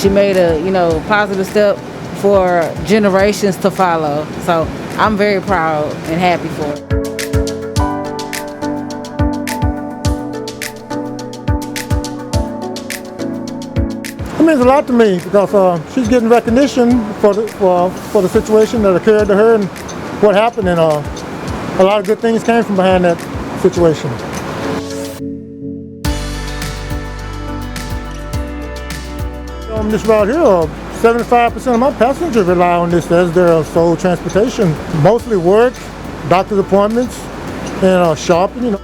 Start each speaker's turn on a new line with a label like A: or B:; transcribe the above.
A: she made a, positive step for generations to follow. So I'm very proud and happy for her.
B: It means a lot to me because she's getting recognition for the situation that occurred to her and what happened, and a lot of good things came from behind that situation. On this route here, 75% of my passengers rely on this as their sole transportation. Mostly work, doctor's appointments, and shopping.